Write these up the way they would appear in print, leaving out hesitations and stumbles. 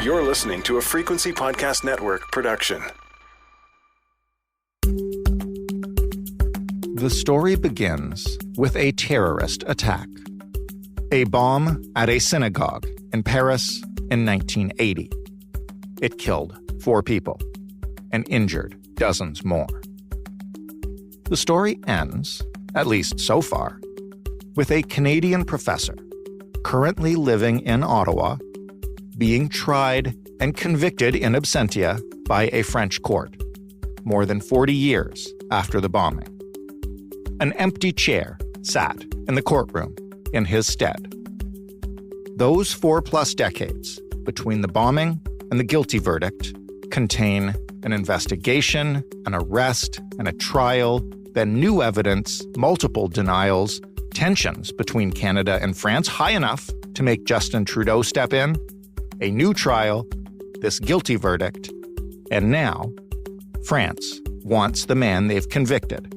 You're listening to a Frequency Podcast Network production. The story begins with a terrorist attack. A bomb at a synagogue in Paris in 1980. It killed 4 people and injured dozens more. The story ends, at least so far, with a Canadian professor currently living in Ottawa being tried and convicted in absentia by a French court, more than 40 years after the bombing. An empty chair sat in the courtroom in his stead. Those 4+ decades between the bombing and the guilty verdict contain an investigation, an arrest, and a trial, then new evidence, multiple denials, tensions between Canada and France high enough to make Justin Trudeau step in, a new trial, this guilty verdict, and now France wants the man they've convicted.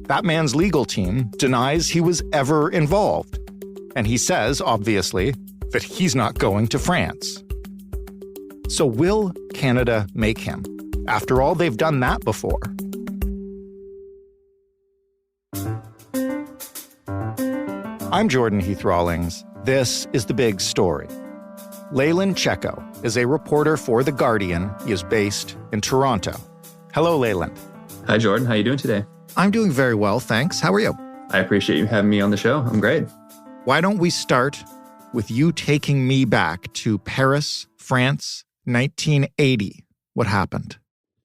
That man's legal team denies he was ever involved, and he says, obviously, that he's not going to France. So will Canada make him? After all, they've done that before. I'm Jordan Heath Rawlings. This is The Big Story. Leyland Checo is a reporter for The Guardian. He is based in Toronto. Hello, Leyland. Hi, Jordan. How are you doing today? I'm doing very well, thanks. How are you? I appreciate you having me on the show. I'm great. Why don't we start with you taking me back to Paris, France, 1980. What happened?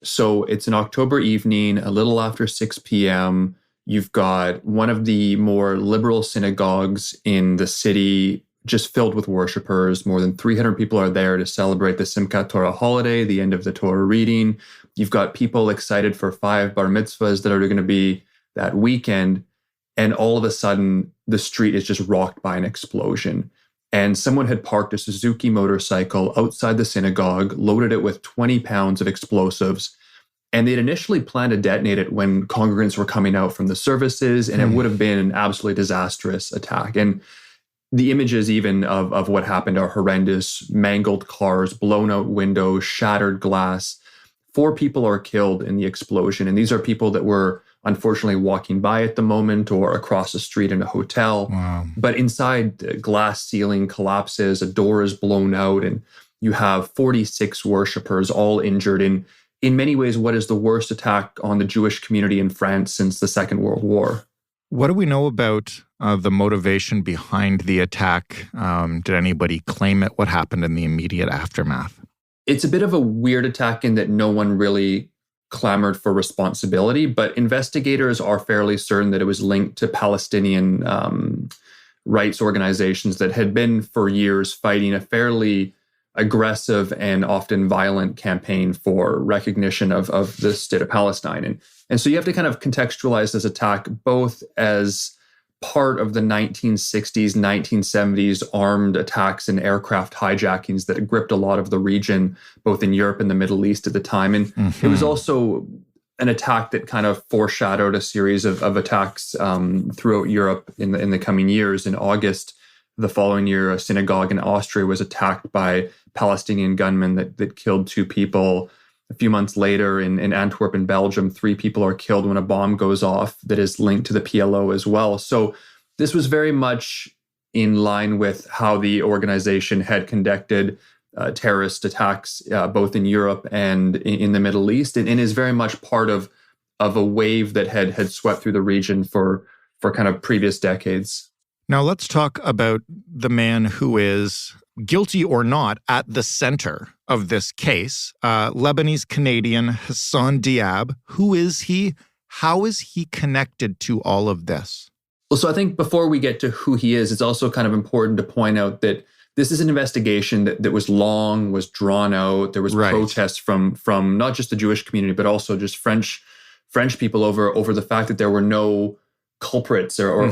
So it's an October evening, a little after 6 p.m. You've got one of the more liberal synagogues in the city just filled with worshipers. More than 300 people are there to celebrate the Simchat Torah holiday, the end of the Torah reading. You've got people excited for 5 bar mitzvahs that are going to be that weekend. And all of a sudden, the street is just rocked by an explosion. And someone had parked a Suzuki motorcycle outside the synagogue, loaded it with 20 pounds of explosives. And they'd initially planned to detonate it when congregants were coming out from the services, and it would have been an absolutely disastrous attack. And the images even of what happened are horrendous. Mangled cars, blown out windows, shattered glass. 4 people are killed in the explosion. And these are people that were unfortunately walking by at the moment or across the street in a hotel. Wow. But inside, the glass ceiling collapses, a door is blown out, and you have 46 worshipers all injured in many ways what is the worst attack on the Jewish community in France since the Second World War. What do we know about the motivation behind the attack? Did anybody claim it? What happened in the immediate aftermath? It's a bit of a weird attack in that no one really clamored for responsibility, but investigators are fairly certain that it was linked to Palestinian rights organizations that had been for years fighting a fairly aggressive and often violent campaign for recognition of the state of Palestine. And so you have to kind of contextualize this attack both as part of the 1960s, 1970s armed attacks and aircraft hijackings that gripped a lot of the region, both in Europe and the Middle East at the time. And it was also an attack that kind of foreshadowed a series of attacks throughout Europe in the coming years. In August the following year, a synagogue in Austria was attacked by Palestinian gunmen that killed 2 people. A few months later, in Antwerp, in Belgium, 3 people are killed when a bomb goes off that is linked to the PLO as well. So this was very much in line with how the organization had conducted terrorist attacks, both in Europe and in the Middle East, and is very much part of a wave that had swept through the region for kind of previous decades. Now let's talk about the man who is guilty or not at the center of this case, Lebanese Canadian Hassan Diab. Who is he? How is he connected to all of this? Well, so I think before we get to who he is, it's also kind of important to point out that this is an investigation that was long, was drawn out. There was protests from not just the Jewish community, but also just French people over the fact that there were no culprits or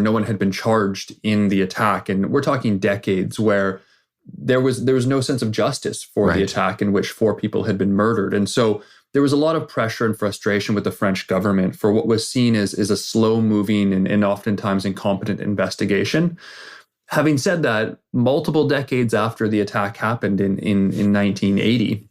no one had been charged in the attack. And we're talking decades where there was no sense of justice for the attack in which 4 people had been murdered. And so there was a lot of pressure and frustration with the French government for what was seen as a slow-moving and oftentimes incompetent investigation. Having said that, multiple decades after the attack happened in 1980,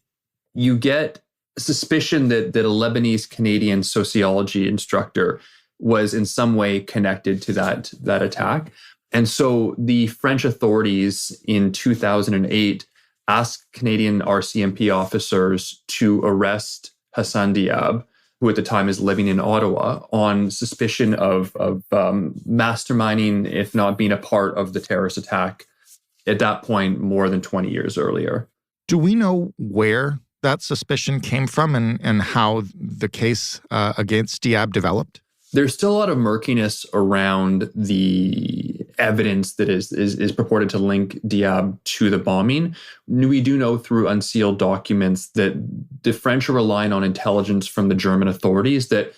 you get suspicion that a Lebanese Canadian sociology instructor was in some way connected to that attack. And so the French authorities in 2008 asked Canadian RCMP officers to arrest Hassan Diab, who at the time is living in Ottawa, on suspicion of masterminding, if not being a part of the terrorist attack at that point more than 20 years earlier. Do we know where that suspicion came from and how the case against Diab developed? There's still a lot of murkiness around the evidence that is purported to link Diab to the bombing. We do know through unsealed documents that the French are relying on intelligence from the German authorities that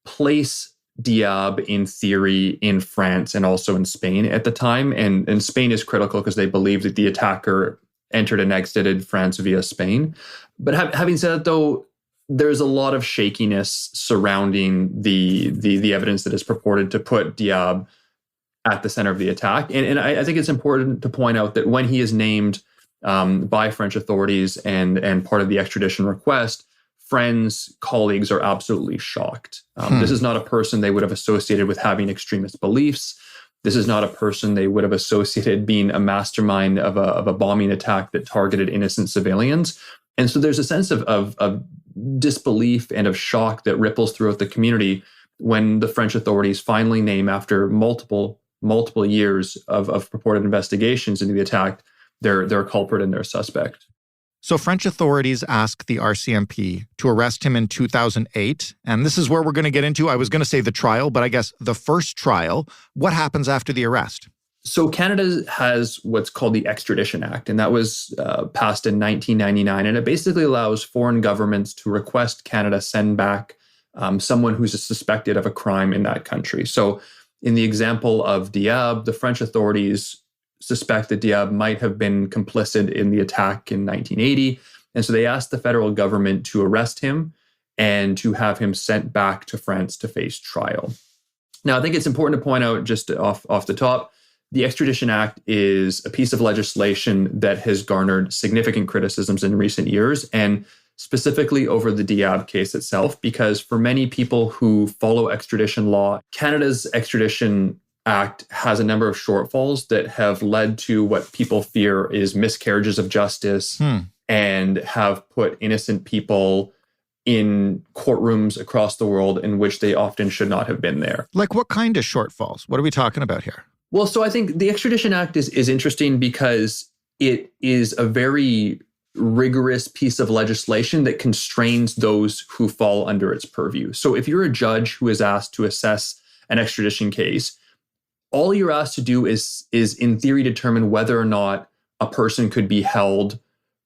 place Diab in theory in France and also in Spain at the time. And Spain is critical because they believe that the attacker entered and exited France via Spain. But having said that, though, there's a lot of shakiness surrounding the evidence that is purported to put Diab at the center of the attack. And I think it's important to point out that when he is named by French authorities and part of the extradition request, friends, colleagues are absolutely shocked. This is not a person they would have associated with having extremist beliefs. This is not a person they would have associated being a mastermind of a bombing attack that targeted innocent civilians. And so there's a sense of disbelief and of shock that ripples throughout the community when the French authorities finally name, after multiple years of purported investigations into the attack, their culprit and their suspect. So French authorities asked the RCMP to arrest him in 2008. And this is where we're going to get into, I was going to say the trial, but I guess the first trial. What happens after the arrest? So Canada has what's called the Extradition Act, and that was passed in 1999. And it basically allows foreign governments to request Canada send back someone who's suspected of a crime in that country. So in the example of Diab, the French authorities suspect that Diab might have been complicit in the attack in 1980. And so they asked the federal government to arrest him and to have him sent back to France to face trial. Now, I think it's important to point out just off the top, the Extradition Act is a piece of legislation that has garnered significant criticisms in recent years, and specifically over the Diab case itself, because for many people who follow extradition law, Canada's Extradition Act has a number of shortfalls that have led to what people fear is miscarriages of justice and have put innocent people in courtrooms across the world in which they often should not have been there. Like what kind of shortfalls? What are we talking about here? Well, so I think the Extradition Act is interesting because it is a very rigorous piece of legislation that constrains those who fall under its purview. So if you're a judge who is asked to assess an extradition case, all you're asked to do is in theory determine whether or not a person could be held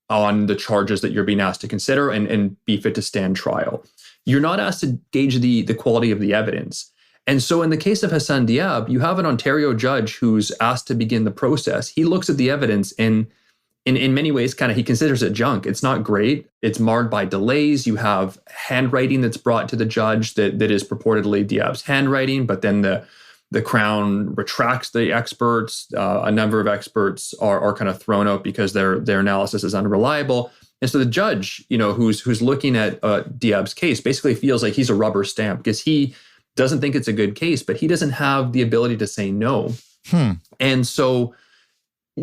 on the charges that you're being asked to consider and be fit to stand trial. You're not asked to gauge the quality of the evidence. And so in the case of Hassan Diab, you have an Ontario judge who's asked to begin the process. He looks at the evidence and in many ways, he considers it junk. It's not great. It's marred by delays. You have handwriting that's brought to the judge that is purportedly Diab's handwriting, but then the Crown retracts the experts. A number of experts are kind of thrown out because their analysis is unreliable. And so the judge, who's looking at Diab's case basically feels like he's a rubber stamp because he doesn't think it's a good case, but he doesn't have the ability to say no. And so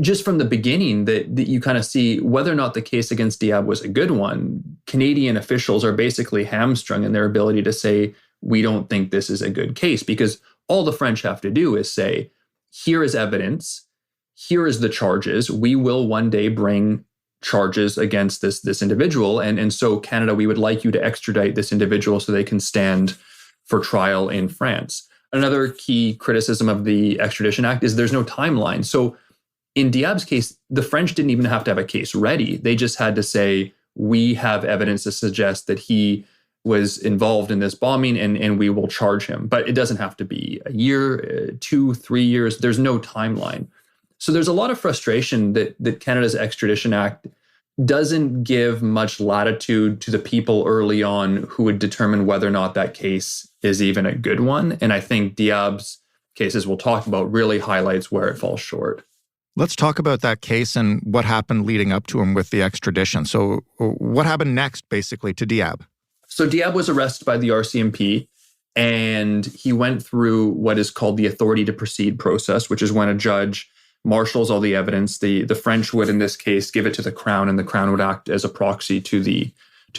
just from the beginning that you kind of see whether or not the case against Diab was a good one, Canadian officials are basically hamstrung in their ability to say, we don't think this is a good case, because all the French have to do is say, here is evidence, here is the charges, we will one day bring charges against this individual. And so Canada, we would like you to extradite this individual so they can stand for trial in France. Another key criticism of the Extradition Act is there's no timeline. So in Diab's case, the French didn't even have to have a case ready. They just had to say, we have evidence to suggest that he was involved in this bombing and we will charge him. But it doesn't have to be a year, 2, 3 years. There's no timeline. So there's a lot of frustration that Canada's Extradition Act doesn't give much latitude to the people early on who would determine whether or not that case is even a good one. And I think Diab's case, as we'll talk about, really highlights where it falls short. Let's talk about that case and what happened leading up to him with the extradition. So what happened next, basically, to Diab? So Diab was arrested by the RCMP, and he went through what is called the authority to proceed process, which is when a judge marshals all the evidence. The French would, in this case, give it to the Crown, and the Crown would act as a proxy to the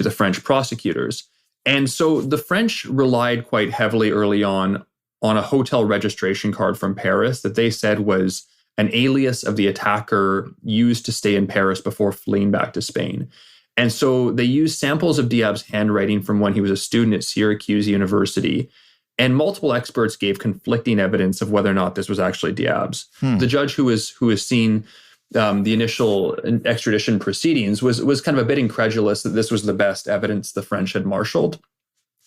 French prosecutors. And so the French relied quite heavily early on a hotel registration card from Paris that they said was an alias of the attacker used to stay in Paris before fleeing back to Spain. And so they used samples of Diab's handwriting from when he was a student at Syracuse University. And multiple experts gave conflicting evidence of whether or not this was actually Diab's. The judge who was seen the initial extradition proceedings was kind of a bit incredulous that this was the best evidence the French had marshaled.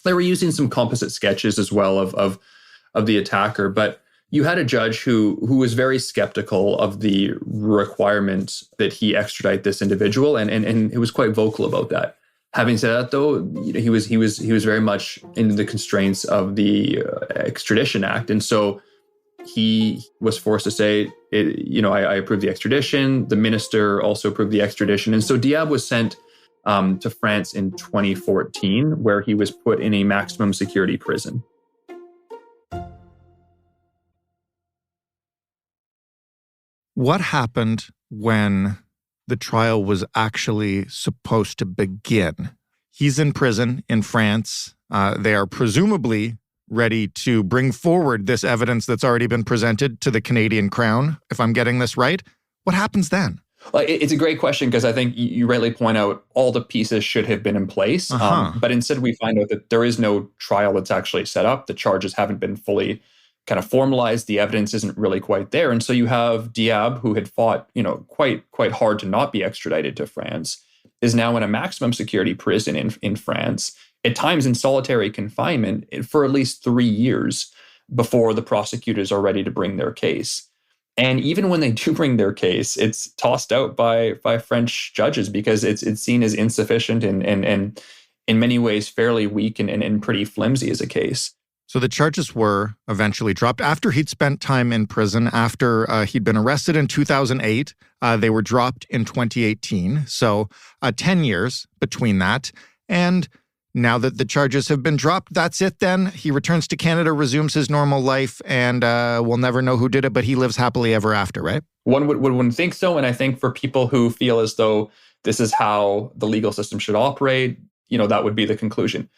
They were using some composite sketches as well of the attacker, but you had a judge who was very skeptical of the requirement that he extradite this individual, and it was quite vocal about that. Having said that, though, he was very much into the constraints of the Extradition Act, and so he was forced to say, I approve the extradition. The minister also approved the extradition, and so Diab was sent to France in 2014, where he was put in a maximum security prison. What happened when the trial was actually supposed to begin? He's in prison in France. They are presumably ready to bring forward this evidence that's already been presented to the Canadian Crown, if I'm getting this right. What happens then? Well, it's a great question because I think you rightly point out all the pieces should have been in place. But instead we find out that there is no trial that's actually set up. The charges haven't been fully kind of formalized. The evidence isn't really quite there. And so you have Diab, who had fought, quite hard to not be extradited to France, is now in a maximum security prison in France, at times in solitary confinement for at least 3 years before the prosecutors are ready to bring their case. And even when they do bring their case, it's tossed out by French judges because it's seen as insufficient and in many ways fairly weak and pretty flimsy as a case. So the charges were eventually dropped after he'd spent time in prison. After he'd been arrested in 2008, they were dropped in 2018. So 10 years between that. And now that the charges have been dropped, that's it then. He returns to Canada, resumes his normal life, and we'll never know who did it, but he lives happily ever after, right? One wouldn't think so. And I think for people who feel as though this is how the legal system should operate, that would be the conclusion.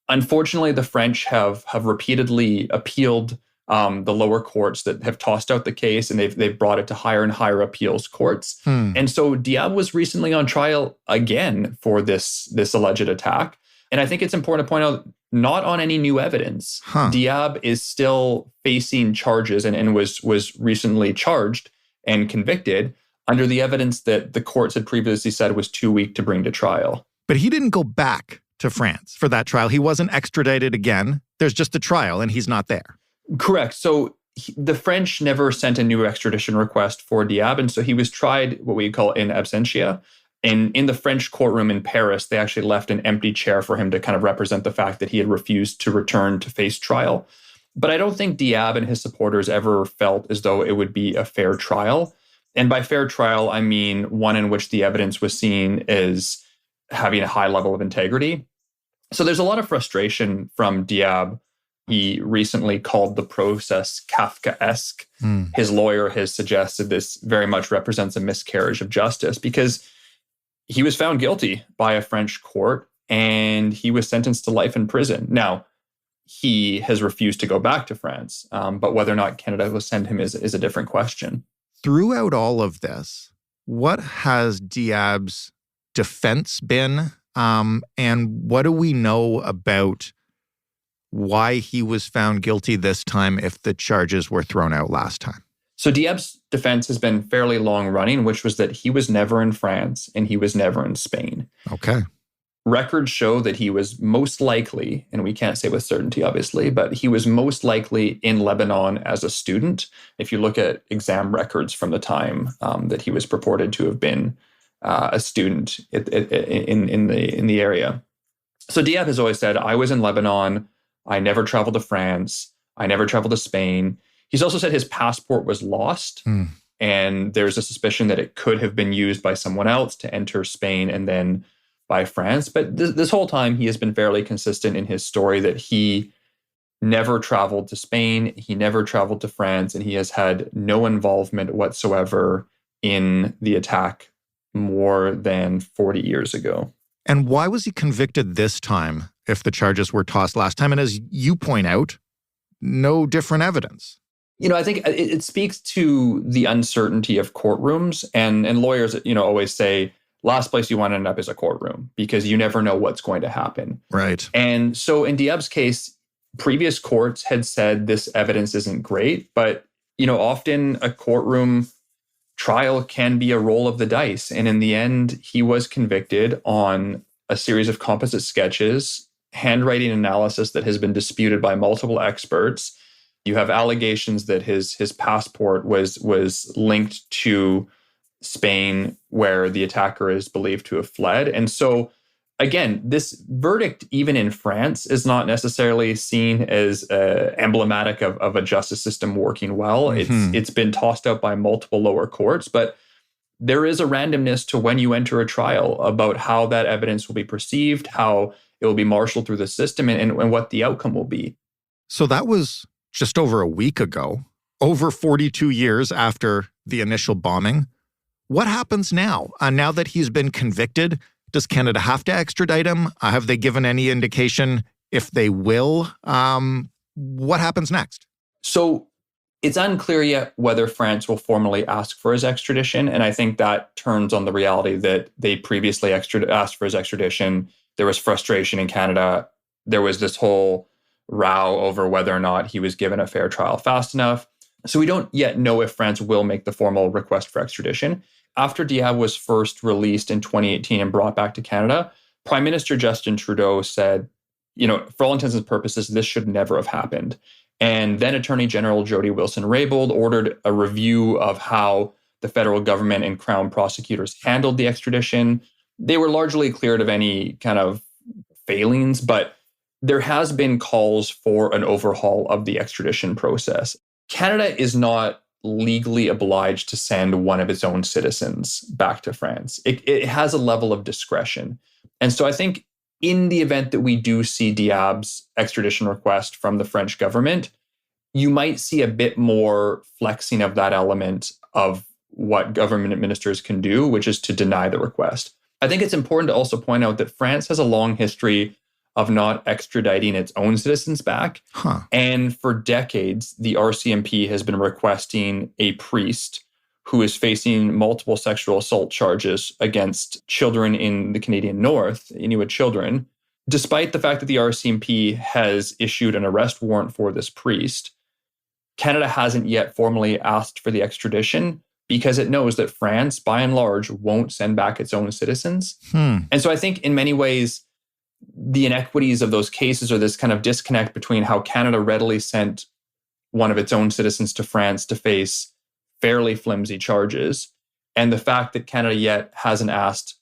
Unfortunately, the French have repeatedly appealed the lower courts that have tossed out the case, and they've brought it to higher and higher appeals courts. And so Diab was recently on trial again for this alleged attack. And I think it's important to point out, not on any new evidence. Diab is still facing charges and was recently charged and convicted under the evidence that the courts had previously said was too weak to bring to trial. But he didn't go back to France for that trial. He wasn't extradited again. There's just a trial and he's not there. Correct. So the French never sent a new extradition request for Diab. And so he was tried what we call in absentia. And in the French courtroom in Paris, they actually left an empty chair for him to kind of represent the fact that he had refused to return to face trial. But I don't think Diab and his supporters ever felt as though it would be a fair trial. And by fair trial, I mean one in which the evidence was seen as having a high level of integrity. So there's a lot of frustration from Diab. He recently called the process Kafkaesque. His lawyer has suggested this very much represents a miscarriage of justice because he was found guilty by a French court and he was sentenced to life in prison. Now, he has refused to go back to France, but whether or not Canada will send him is a different question. Throughout all of this, what has Diab's defense been? And what do we know about why he was found guilty this time if the charges were thrown out last time? So Diab's defense has been fairly long running, which was that he was never in France and he was never in Spain. Okay. Records show that he was most likely, and we can't say with certainty, obviously, but he was most likely in Lebanon as a student. If you look at exam records from the time that he was purported to have been a student in the area. So Diab has always said, I was in Lebanon. I never traveled to France. I never traveled to Spain. He's also said his passport was lost. and there's a suspicion that it could have been used by someone else to enter Spain and then by France. But this whole time, he has been fairly consistent in his story that he never traveled to Spain, he never traveled to France, and he has had no involvement whatsoever in the attack more than 40 years ago. And why was he convicted this time if the charges were tossed last time? And as you point out, no different evidence. I think it speaks to the uncertainty of courtrooms, and lawyers, always say, last place you want to end up is a courtroom because you never know what's going to happen. Right. And so in Diab's case, previous courts had said this evidence isn't great, but, often a courtroom trial can be a roll of the dice. And in the end, he was convicted on a series of composite sketches, handwriting analysis that has been disputed by multiple experts. You have allegations that his passport was linked to Spain, where the attacker is believed to have fled. And so, again, this verdict, even in France, is not necessarily seen as emblematic of a justice system working well. Mm-hmm. It's been tossed out by multiple lower courts, but there is a randomness to when you enter a trial about how that evidence will be perceived, how it will be marshaled through the system, and what the outcome will be. So that was just over a week ago, over 42 years after the initial bombing. What happens now? Now that he's been convicted, does Canada have to extradite him? Have they given any indication if they will? What happens next? So it's unclear yet whether France will formally ask for his extradition. And I think that turns on the reality that they previously asked for his extradition. There was frustration in Canada. There was this whole row over whether or not he was given a fair trial fast enough. So we don't yet know if France will make the formal request for extradition. After Diab was first released in 2018 and brought back to Canada, Prime Minister Justin Trudeau said, for all intents and purposes, this should never have happened. And then Attorney General Jody Wilson-Raybould ordered a review of how the federal government and Crown prosecutors handled the extradition. They were largely cleared of any kind of failings, but there has been calls for an overhaul of the extradition process. Canada is not legally obliged to send one of its own citizens back to France. It has a level of discretion. And so I think in the event that we do see Diab's extradition request from the French government, you might see a bit more flexing of that element of what government ministers can do, which is to deny the request. I think it's important to also point out that France has a long history of not extraditing its own citizens back. And for decades, the RCMP has been requesting a priest who is facing multiple sexual assault charges against children in the Canadian North, Inuit children. Despite the fact that the RCMP has issued an arrest warrant for this priest, Canada hasn't yet formally asked for the extradition because it knows that France, by and large, won't send back its own citizens. And so I think in many ways, the inequities of those cases, or this kind of disconnect between how Canada readily sent one of its own citizens to France to face fairly flimsy charges, and the fact that Canada yet hasn't asked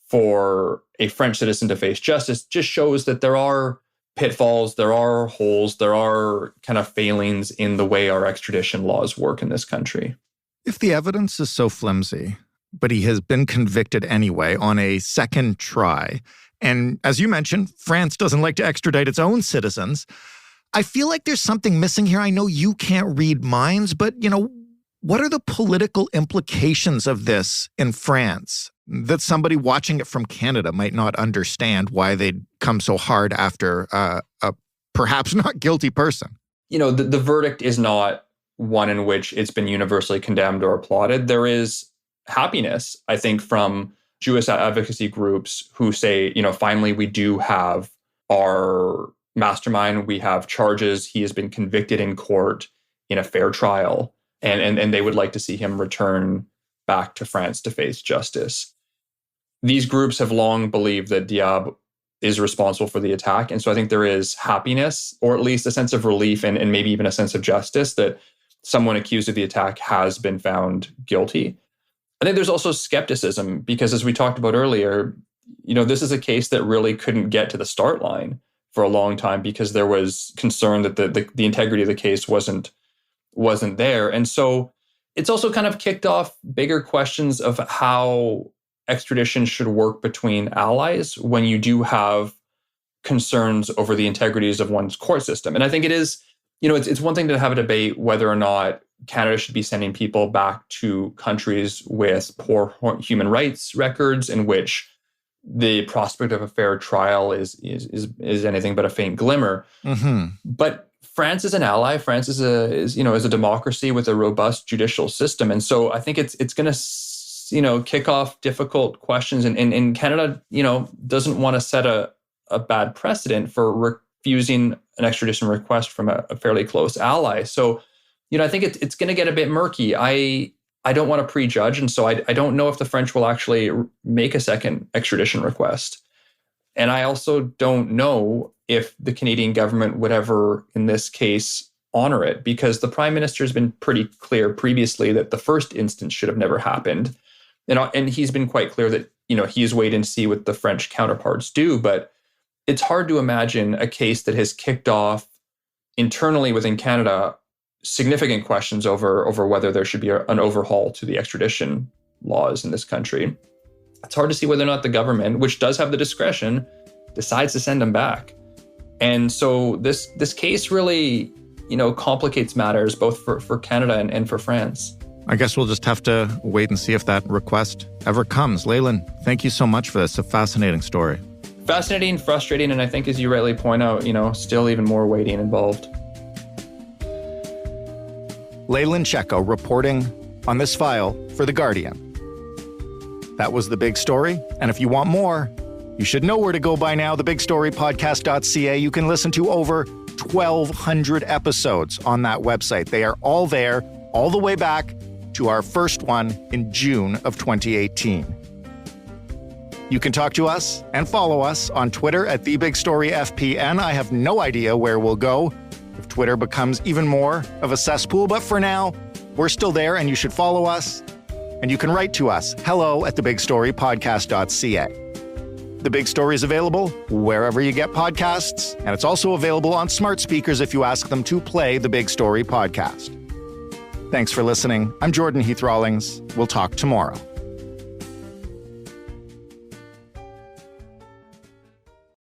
for a French citizen to face justice, just shows that there are pitfalls, there are holes, there are kind of failings in the way our extradition laws work in this country. If the evidence is so flimsy, but he has been convicted anyway on a second try, and as you mentioned, France doesn't like to extradite its own citizens, I feel like there's something missing here. I know you can't read minds, but, what are the political implications of this in France that somebody watching it from Canada might not understand why they'd come so hard after a perhaps not guilty person? The verdict is not one in which it's been universally condemned or applauded. There is happiness, I think, from Jewish advocacy groups who say, finally, we do have our mastermind. We have charges. He has been convicted in court in a fair trial. And they would like to see him return back to France to face justice. These groups have long believed that Diab is responsible for the attack. And so I think there is happiness, or at least a sense of relief and maybe even a sense of justice that someone accused of the attack has been found guilty. I think there's also skepticism because, as we talked about earlier, this is a case that really couldn't get to the start line for a long time because there was concern that the integrity of the case wasn't there. And so it's also kind of kicked off bigger questions of how extradition should work between allies when you do have concerns over the integrities of one's court system. And I think it is, it's one thing to have a debate whether or not Canada should be sending people back to countries with poor human rights records in which the prospect of a fair trial is anything but a faint glimmer. Mm-hmm. But France is an ally. France is a democracy with a robust judicial system. And so I think it's going to, kick off difficult questions. And Canada, doesn't want to set a bad precedent for refusing an extradition request from a fairly close ally. So, I think it's going to get a bit murky. I don't want to prejudge. And so I don't know if the French will actually make a second extradition request. And I also don't know if the Canadian government would ever, in this case, honor it, because the Prime Minister has been pretty clear previously that the first instance should have never happened. And he's been quite clear that, he's waiting and see what the French counterparts do. But it's hard to imagine a case that has kicked off internally within Canada significant questions over whether there should be an overhaul to the extradition laws in this country. It's hard to see whether or not the government, which does have the discretion, decides to send them back. And so this case really, complicates matters both for Canada and for France. I guess we'll just have to wait and see if that request ever comes. Leland, thank you so much for this. A fascinating story. Fascinating, frustrating, and I think, as you rightly point out, still even more waiting involved. Leland Cheko reporting on this file for The Guardian. That was The Big Story, and if you want more, you should know where to go by now, thebigstorypodcast.ca. You can listen to over 1,200 episodes on that website. They are all there, all the way back to our first one in June of 2018. You can talk to us and follow us on Twitter at TheBigStoryFPN. I have no idea where we'll go if Twitter becomes even more of a cesspool, but for now, we're still there and you should follow us. And you can write to us, hello@thebigstorypodcast.ca. The Big Story is available wherever you get podcasts, and it's also available on smart speakers if you ask them to play The Big Story podcast. Thanks for listening. I'm Jordan Heath Rawlings. We'll talk tomorrow.